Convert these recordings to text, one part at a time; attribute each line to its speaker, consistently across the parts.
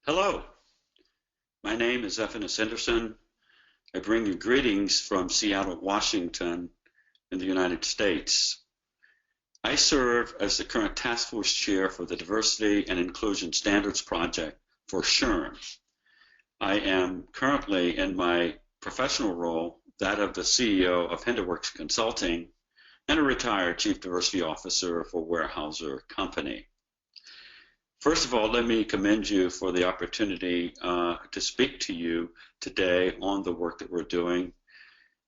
Speaker 1: Hello, my name is Ephanus Henderson. I bring you greetings from Seattle, Washington, in the United States. I serve as the current task force chair for the Diversity and Inclusion Standards Project for SHRM. I am currently in my professional role, that of the CEO of HenderWorks Consulting, and a retired Chief Diversity Officer for Weyerhaeuser Company. First of all, let me commend you for the opportunity to speak to you today on the work that we're doing.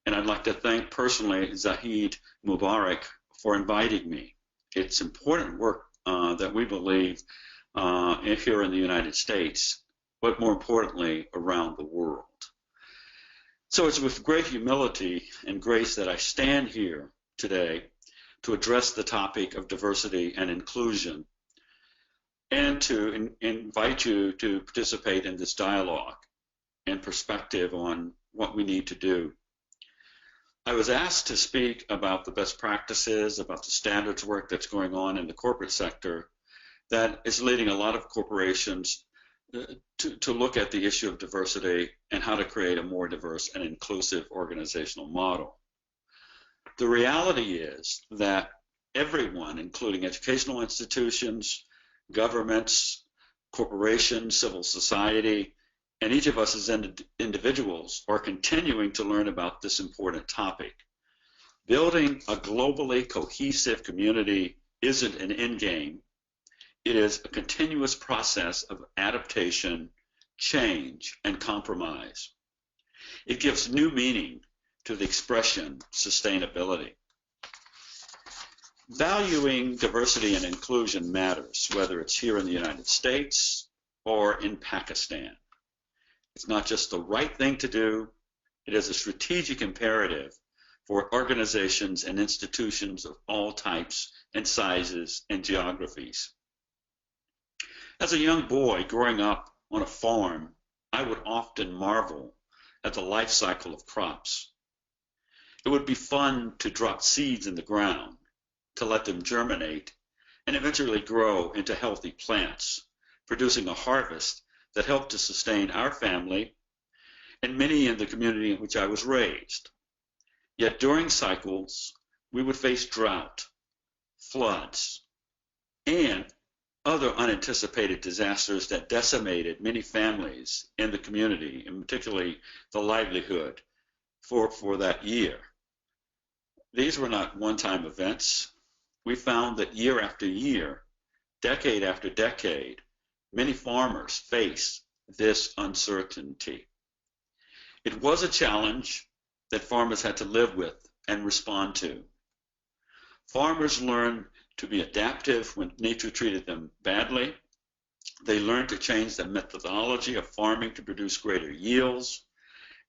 Speaker 1: And I'd like to thank personally Zahid Mubarak for inviting me. It's important work that we believe here in the United States, but more importantly, around the world. So it's with great humility and grace that I stand here today to address the topic of diversity and inclusion, and to invite you to participate in this dialogue and perspective on what we need to do. I was asked to speak about the best practices, about the standards work that's going on in the corporate sector that is leading a lot of corporations to look at the issue of diversity and how to create a more diverse and inclusive organizational model. The reality is that everyone, including educational institutions, governments, corporations, civil society, and each of us as individuals are continuing to learn about this important topic. Building a globally cohesive community isn't an end game. It is a continuous process of adaptation, change, and compromise. It gives new meaning to the expression sustainability. Valuing diversity and inclusion matters, whether it's here in the United States or in Pakistan. It's not just the right thing to do, it is a strategic imperative for organizations and institutions of all types and sizes and geographies. As a young boy growing up on a farm, I would often marvel at the life cycle of crops. It would be fun to drop seeds in the ground, to let them germinate, and eventually grow into healthy plants, producing a harvest that helped to sustain our family and many in the community in which I was raised. Yet during cycles, we would face drought, floods, and other unanticipated disasters that decimated many families in the community, and particularly the livelihood for that year. These were not one-time events. We found that year after year, decade after decade, many farmers face this uncertainty. It was a challenge that farmers had to live with and respond to. Farmers learned to be adaptive when nature treated them badly. They learned to change the methodology of farming to produce greater yields,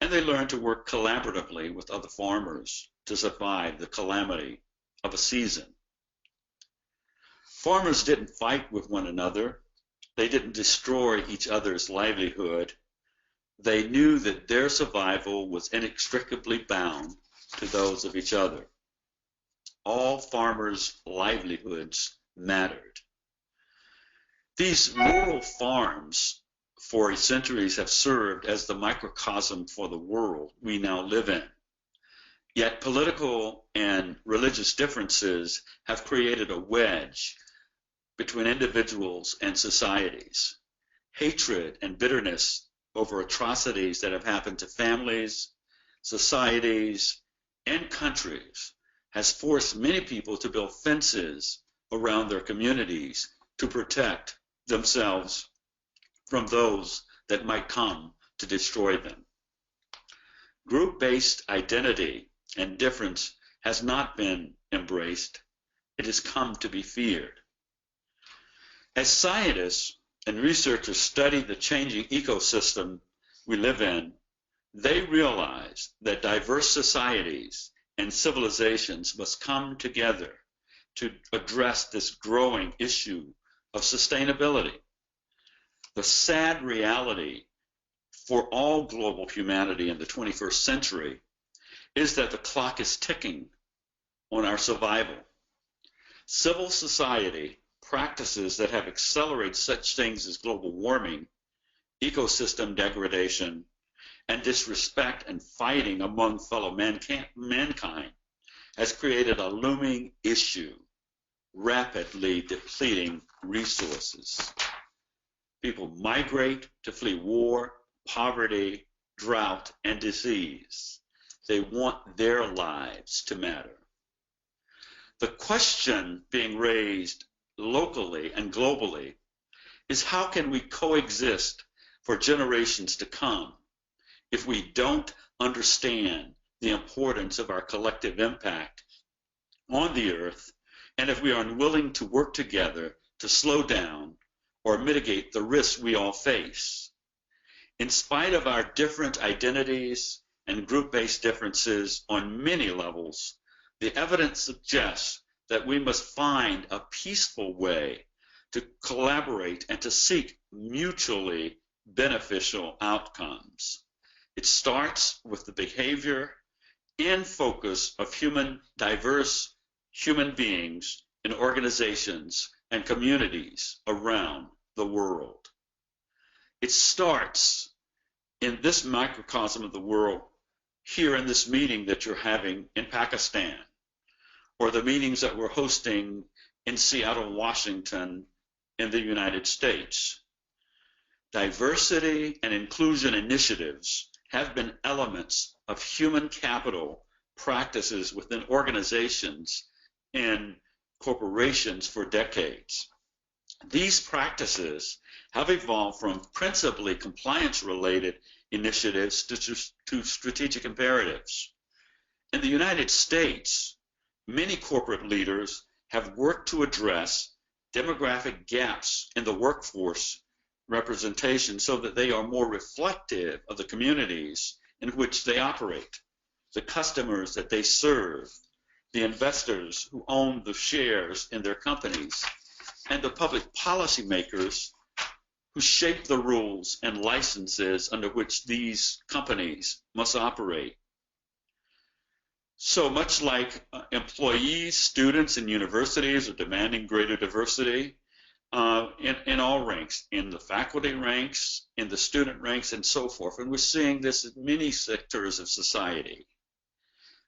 Speaker 1: and they learned to work collaboratively with other farmers to survive the calamity of a season. Farmers didn't fight with one another. They didn't destroy each other's livelihood. They knew that their survival was inextricably bound to those of each other. All farmers' livelihoods mattered. These rural farms for centuries have served as the microcosm for the world we now live in. Yet political and religious differences have created a wedge between individuals and societies. Hatred and bitterness over atrocities that have happened to families, societies, and countries has forced many people to build fences around their communities to protect themselves from those that might come to destroy them. Group-based identity and difference has not been embraced. It has come to be feared. As scientists and researchers study the changing ecosystem we live in, they realize that diverse societies and civilizations must come together to address this growing issue of sustainability. The sad reality for all global humanity in the 21st century is that the clock is ticking on our survival. Civil society practices that have accelerated such things as global warming ecosystem degradation, and disrespect and fighting among fellow mankind has created a looming issue, rapidly depleting resources. People migrate to flee war, poverty, drought, and disease. They want their lives to matter. The question being raised locally and globally is how can we coexist for generations to come if we don't understand the importance of our collective impact on the earth, and if we are unwilling to work together to slow down or mitigate the risks we all face. In spite of our different identities and group-based differences on many levels, the evidence suggests that we must find a peaceful way to collaborate and to seek mutually beneficial outcomes. It starts with the behavior and focus of diverse human beings in organizations and communities around the world. It starts in this microcosm of the world here in this meeting that you're having in Pakistan, or the meetings that we're hosting in Seattle, Washington, in the United States. Diversity and inclusion initiatives have been elements of human capital practices within organizations and corporations for decades. These practices have evolved from principally compliance-related initiatives to strategic imperatives. In the United States, many corporate leaders have worked to address demographic gaps in the workforce representation so that they are more reflective of the communities in which they operate, the customers that they serve, the investors who own the shares in their companies, and the public policymakers who shape the rules and licenses under which these companies must operate. So much like employees, students, and universities are demanding greater diversity in all ranks, in the faculty ranks, in the student ranks, and so forth. And we're seeing this in many sectors of society.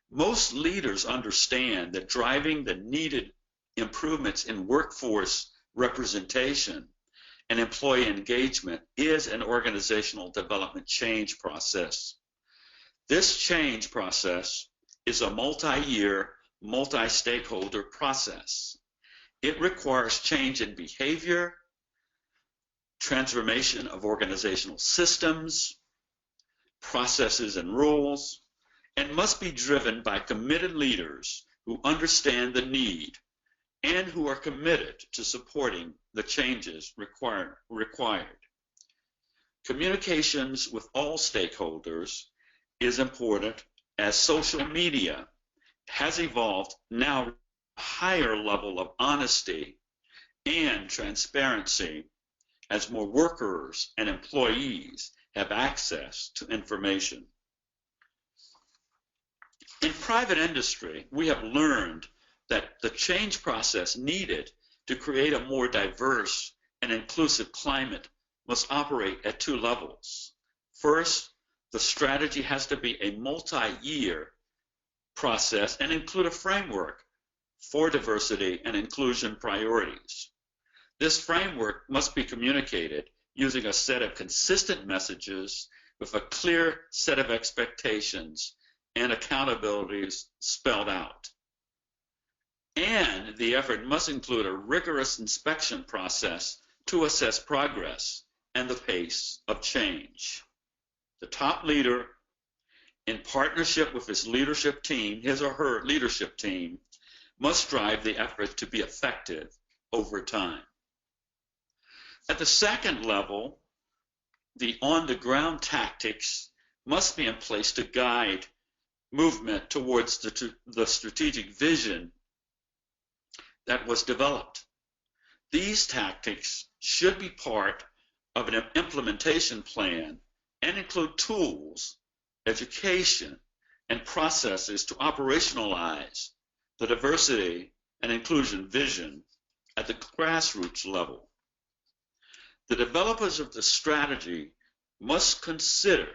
Speaker 1: Most leaders understand that driving the needed improvements in workforce representation and employee engagement is an organizational development change process. This change process is a multi-year, multi-stakeholder process. It requires change in behavior, transformation of organizational systems, processes, and rules, and must be driven by committed leaders who understand the need and who are committed to supporting the changes required. Communications with all stakeholders is important, as social media has evolved now a higher level of honesty and transparency as more workers and employees have access to information. In private industry, we have learned that the change process needed to create a more diverse and inclusive climate must operate at two levels. First, the strategy has to be a multi-year process and include a framework for diversity and inclusion priorities. This framework must be communicated using a set of consistent messages with a clear set of expectations and accountabilities spelled out. And the effort must include a rigorous inspection process to assess progress and the pace of change. The top leader, in partnership with his leadership team, his or her leadership team, must drive the effort to be effective over time. At the second level, the on-the-ground tactics must be in place to guide movement towards the strategic vision that was developed. These tactics should be part of an implementation plan and include tools, education, and processes to operationalize the diversity and inclusion vision at the grassroots level. The developers of the strategy must consider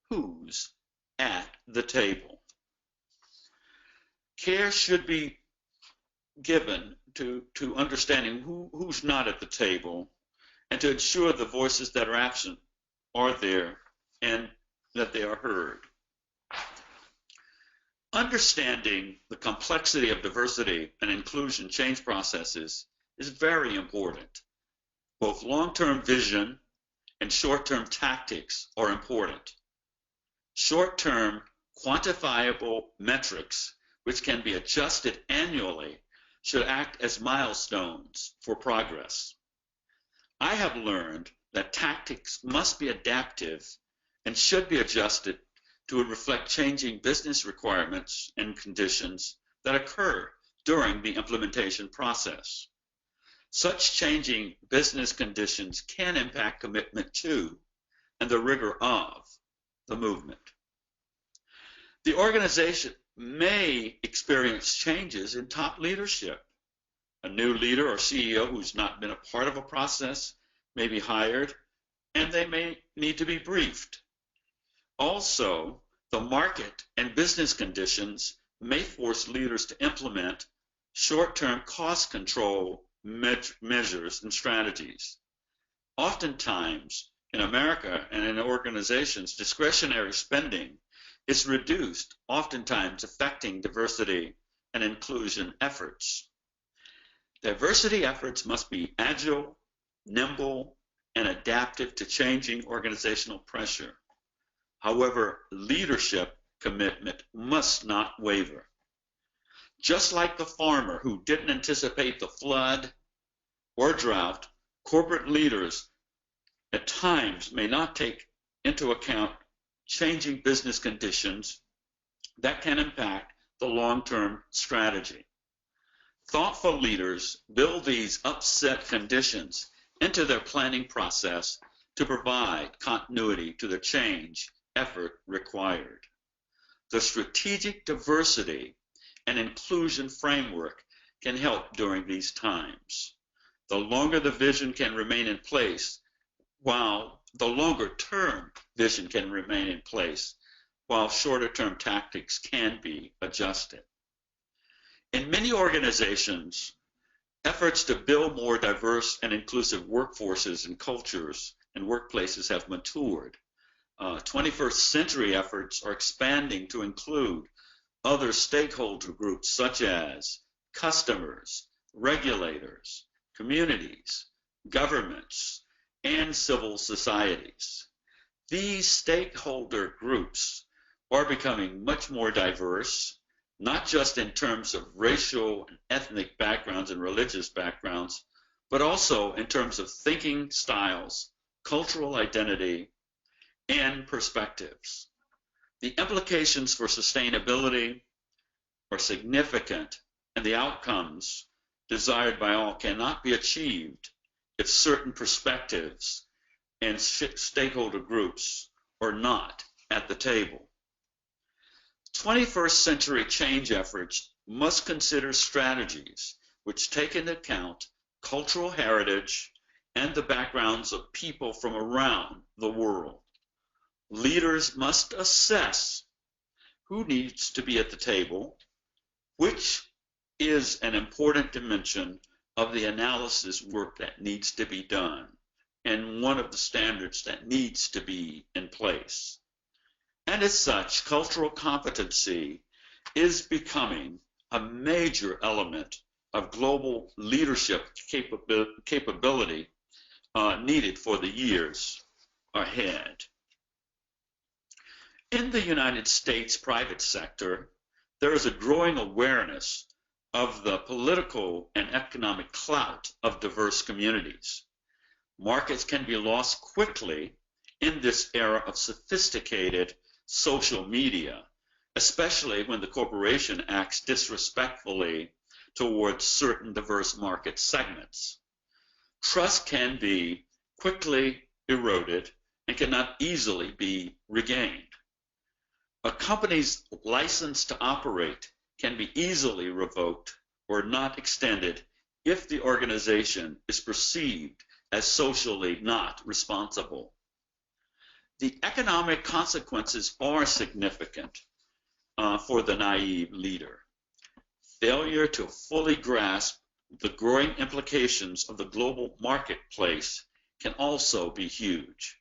Speaker 1: who's at the table. Care should be given to understanding who's not at the table and to ensure the voices that are absent are there and that they are heard. Understanding the complexity of diversity and inclusion change processes is very important. Both long-term vision and short-term tactics are important. Short-term quantifiable metrics, which can be adjusted annually, should act as milestones for progress. I have learned that tactics must be adaptive and should be adjusted to reflect changing business requirements and conditions that occur during the implementation process. Such changing business conditions can impact commitment to and the rigor of the movement. The organization may experience changes in top leadership. A new leader or CEO who's not been a part of a process may be hired, and they may need to be briefed. Also, the market and business conditions may force leaders to implement short-term cost control measures and strategies. Oftentimes, in America and in organizations, discretionary spending is reduced, oftentimes affecting diversity and inclusion efforts. Diversity efforts must be agile, nimble, and adaptive to changing organizational pressure. However, leadership commitment must not waver. Just like the farmer who didn't anticipate the flood or drought, corporate leaders at times may not take into account changing business conditions that can impact the long-term strategy. Thoughtful leaders build these upset conditions into their planning process to provide continuity to the change effort required. The strategic diversity and inclusion framework can help during these times. The longer the vision can remain in place, while the longer-term vision can remain in place, while shorter-term tactics can be adjusted. In many organizations, efforts to build more diverse and inclusive workforces and cultures and workplaces have matured. 21st century efforts are expanding to include other stakeholder groups such as customers, regulators, communities, governments, and civil societies. These stakeholder groups are becoming much more diverse, not just in terms of racial and ethnic backgrounds and religious backgrounds, but also in terms of thinking styles, cultural identity, and perspectives. The implications for sustainability are significant, and the outcomes desired by all cannot be achieved if certain perspectives and stakeholder groups are not at the table. 21st century change efforts must consider strategies which take into account cultural heritage and the backgrounds of people from around the world. Leaders must assess who needs to be at the table, which is an important dimension of the analysis work that needs to be done, and one of the standards that needs to be in place. And as such, cultural competency is becoming a major element of global leadership capability needed for the years ahead. In the United States private sector, there is a growing awareness of the political and economic clout of diverse communities. Markets can be lost quickly in this era of sophisticated social media, especially when the corporation acts disrespectfully towards certain diverse market segments. Trust can be quickly eroded and cannot easily be regained. A company's license to operate can be easily revoked or not extended if the organization is perceived as socially not responsible. the economic consequences are significant for the naive leader. Failure to fully grasp the growing implications of the global marketplace can also be huge.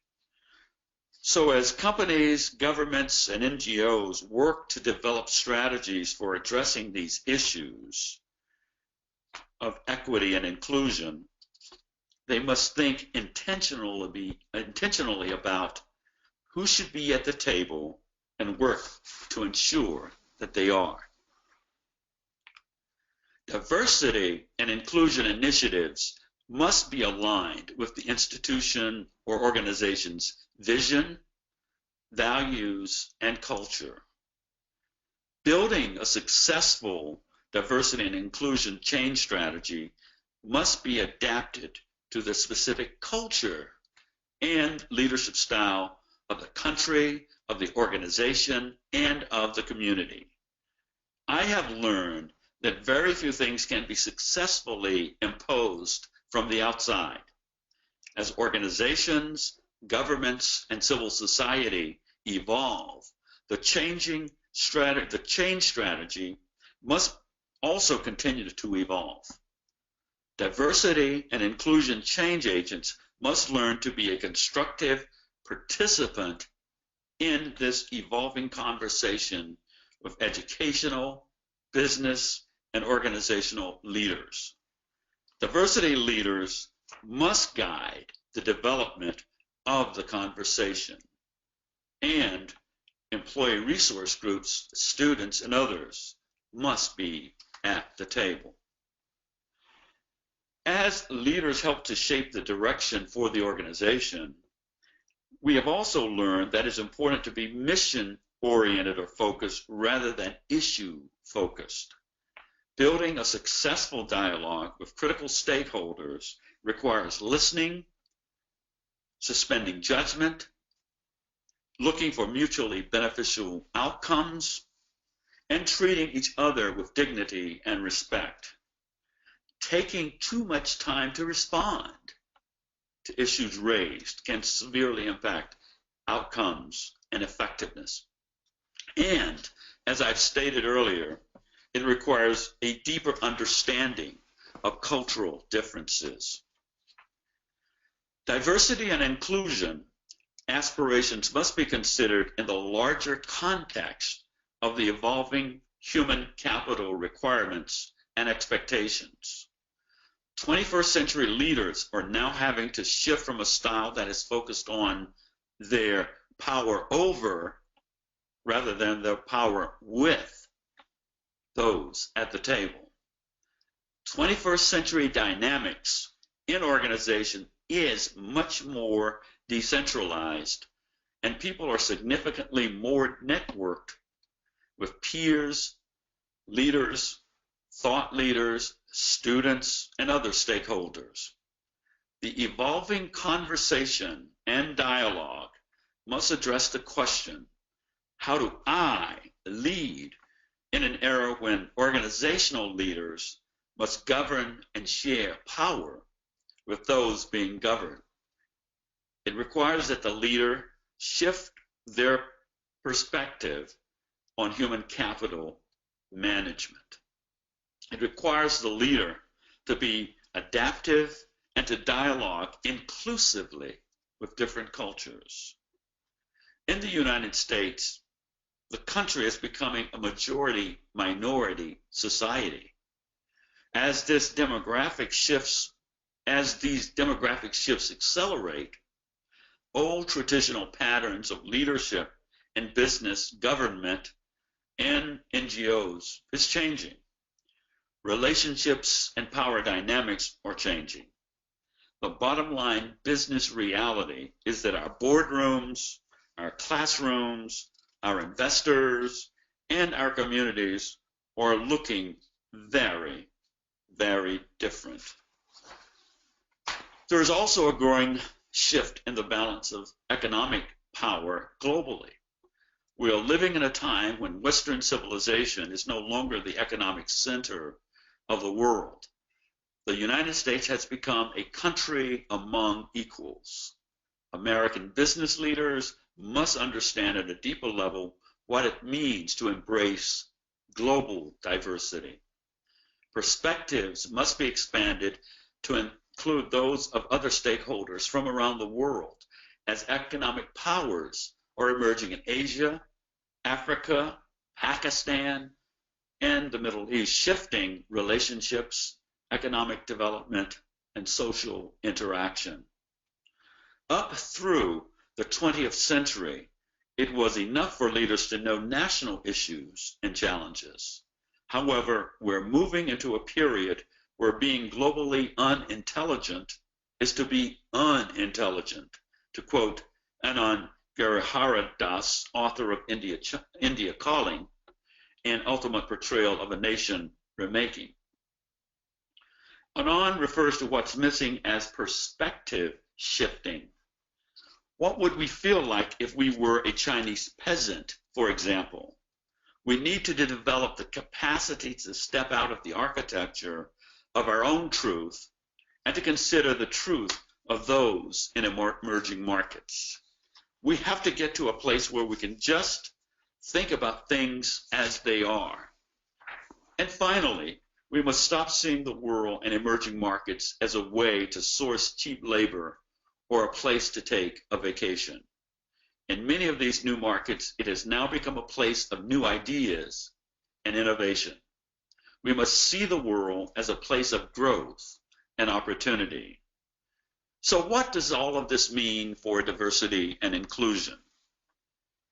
Speaker 1: So as companies, governments, and NGOs work to develop strategies for addressing these issues of equity and inclusion, they must think intentionally about who should be at the table and work to ensure that they are. Diversity and inclusion initiatives must be aligned with the institution or organization's vision, values, and culture. Building a successful diversity and inclusion change strategy must be adapted to the specific culture and leadership style of the country, of the organization, and of the community. I have learned that very few things can be successfully imposed from the outside. As organizations, governments, and civil society evolve, the change strategy must also continue to evolve. Diversity and inclusion change agents must learn to be a constructive participant in this evolving conversation with educational, business, and organizational leaders. Diversity leaders must guide the development of the conversation, and employee resource groups, students, and others must be at the table. As leaders help to shape the direction for the organization, we have also learned that it's important to be mission-oriented or focused rather than issue-focused. Building a successful dialogue with critical stakeholders requires listening, suspending judgment, looking for mutually beneficial outcomes, and treating each other with dignity and respect. Taking too much time to respond to issues raised can severely impact outcomes and effectiveness. And, as I've stated earlier, it requires a deeper understanding of cultural differences. Diversity and inclusion aspirations must be considered in the larger context of the evolving human capital requirements and expectations. 21st century leaders are now having to shift from a style that is focused on their power over rather than their power with those at the table. 21st century dynamics in organization is much more decentralized, and people are significantly more networked with peers, leaders, thought leaders, students, and other stakeholders. The evolving conversation and dialogue must address the question, how do I lead in an era when organizational leaders must govern and share power with those being governed? It requires that the leader shift their perspective on human capital management. It requires the leader to be adaptive and to dialogue inclusively with different cultures. In the United States, the country is becoming a majority-minority society. As these demographic shifts accelerate, old traditional patterns of leadership in business, government, and NGOs is changing. Relationships and power dynamics are changing. The bottom line business reality is that our boardrooms, our classrooms, our investors, and our communities are looking very, very different. There is also a growing shift in the balance of economic power globally. We are living in a time when Western civilization is no longer the economic center of the world. The United States has become a country among equals. American business leaders must understand at a deeper level what it means to embrace global diversity. Perspectives must be expanded to include those of other stakeholders from around the world, as economic powers are emerging in Asia, Africa, Pakistan, and the Middle East, shifting relationships, economic development, and social interaction. Up through the 20th century, it was enough for leaders to know national issues and challenges. However, we're moving into a period where being globally unintelligent is to be unintelligent, to quote Anand Giridharadas, author of India Calling, an ultimate portrayal of a nation remaking. Anand refers to what's missing as perspective shifting. What would we feel like if we were a Chinese peasant, for example? We need to develop the capacity to step out of the architecture of our own truth and to consider the truth of those in emerging markets. We have to get to a place where we can just think about things as they are. And finally, we must stop seeing the world and emerging markets as a way to source cheap labor or a place to take a vacation. In many of these new markets, it has now become a place of new ideas and innovation. We must see the world as a place of growth and opportunity. So what does all of this mean for diversity and inclusion?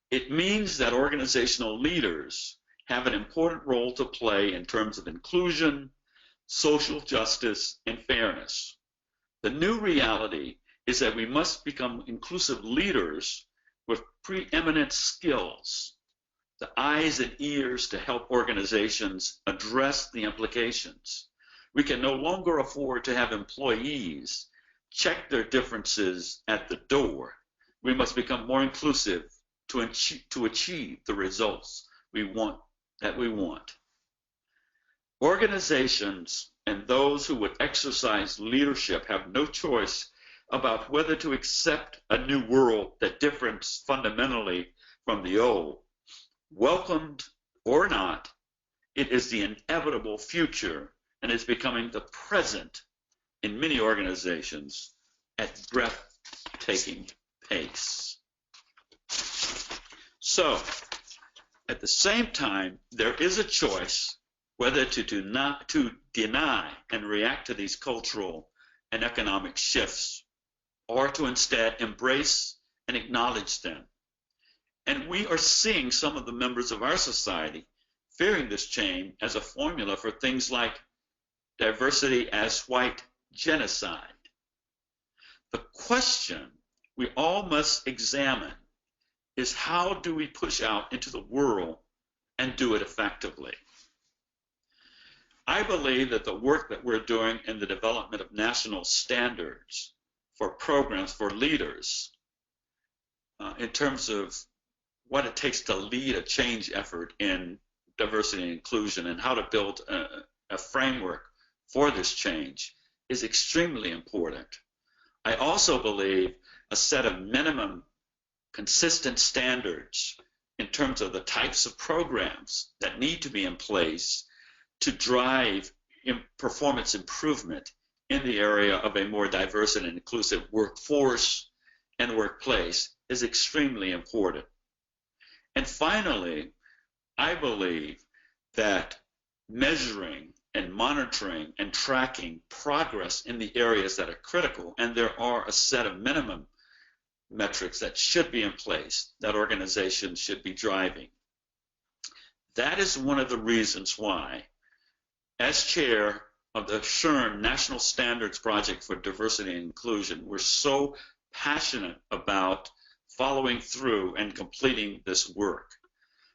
Speaker 1: It means that organizational leaders have an important role to play in terms of inclusion, social justice, and fairness. The new reality is that we must become inclusive leaders with preeminent skills, the eyes and ears to help organizations address the implications. We can no longer afford to have employees check their differences at the door. We must become more inclusive to achieve the results we want. Organizations and those who would exercise leadership have no choice about whether to accept a new world that differs fundamentally from the old. Welcomed or not, it is the inevitable future and is becoming the present in many organizations at breathtaking pace. So, at the same time, there is a choice whether to deny and react to these cultural and economic shifts, or to instead embrace and acknowledge them. And we are seeing some of the members of our society fearing this change as a formula for things like diversity as white genocide. The question we all must examine is, how do we push out into the world and do it effectively? I believe that the work that we're doing in the development of national standards for programs for leaders in terms of what it takes to lead a change effort in diversity and inclusion and how to build a framework for this change is extremely important. I also believe a set of minimum consistent standards in terms of the types of programs that need to be in place to drive performance improvement in the area of a more diverse and inclusive workforce and workplace is extremely important. And finally, I believe that measuring and monitoring and tracking progress in the areas that are critical, and there are a set of minimum metrics that should be in place that organizations should be driving. That is one of the reasons why, as chair of the SHRM National Standards Project for Diversity and Inclusion, we're so passionate about following through and completing this work.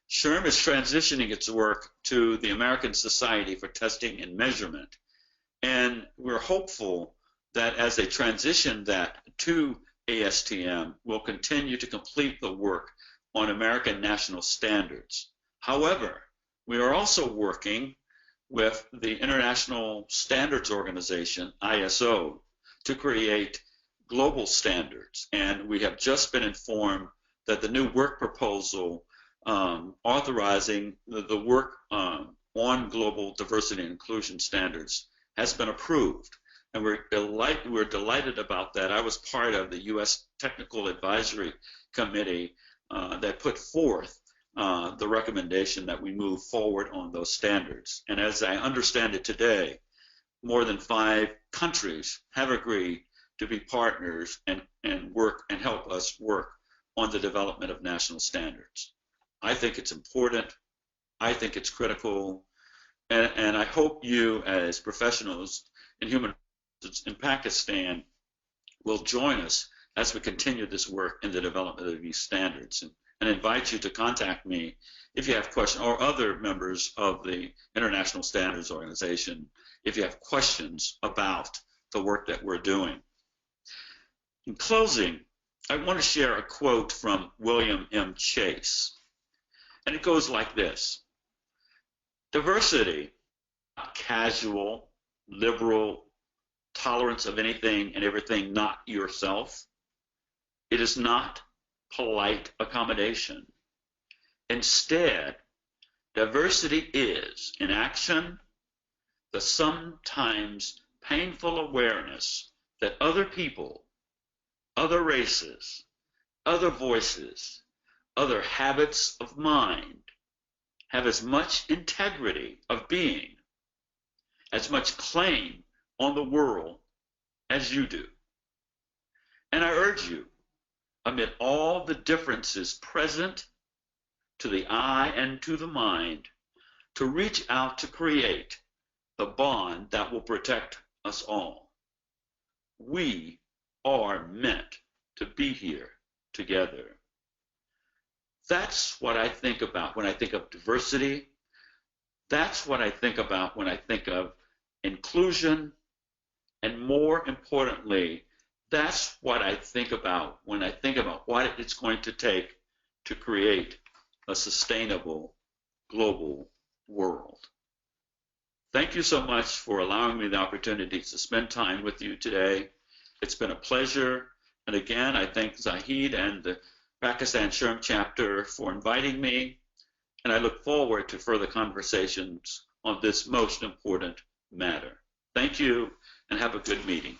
Speaker 1: SHRM is transitioning its work to the American Society for Testing and Measurement, and we're hopeful that as they transition that to ASTM, we'll continue to complete the work on American national standards. However, we are also working with the International Standards Organization, ISO, to create global standards. And we have just been informed that the new work proposal authorizing the work on global diversity and inclusion standards has been approved. And we're delighted about that. I was part of the U.S. Technical Advisory Committee that put forth the recommendation that we move forward on those standards. And as I understand it today, more than 5 countries have agreed to be partners and work and help us work on the development of national standards. I think it's important. I think it's critical. And I hope you, as professionals in human rights in Pakistan, will join us as we continue this work in the development of these standards. And invite you to contact me if you have questions, or other members of the International Standards Organization, if you have questions about the work that we're doing. In closing, I want to share a quote from William M. Chase. And it goes like this: diversity, not casual, liberal tolerance of anything and everything not yourself. It is not polite accommodation. Instead, diversity is, in action, the sometimes painful awareness that other people, other races, other voices, other habits of mind have as much integrity of being, as much claim on the world as you do. And I urge you, amid all the differences present to the eye and to the mind, to reach out to create the bond that will protect us all. We are meant to be here together. That's what I think about when I think of diversity. That's what I think about when I think of inclusion. And more importantly, that's what I think about when I think about what it's going to take to create a sustainable global world. Thank you so much for allowing me the opportunity to spend time with you today. It's been a pleasure. And again, I thank Zahid and the Pakistan SHRM chapter for inviting me. And I look forward to further conversations on this most important matter. Thank you, and have a good meeting.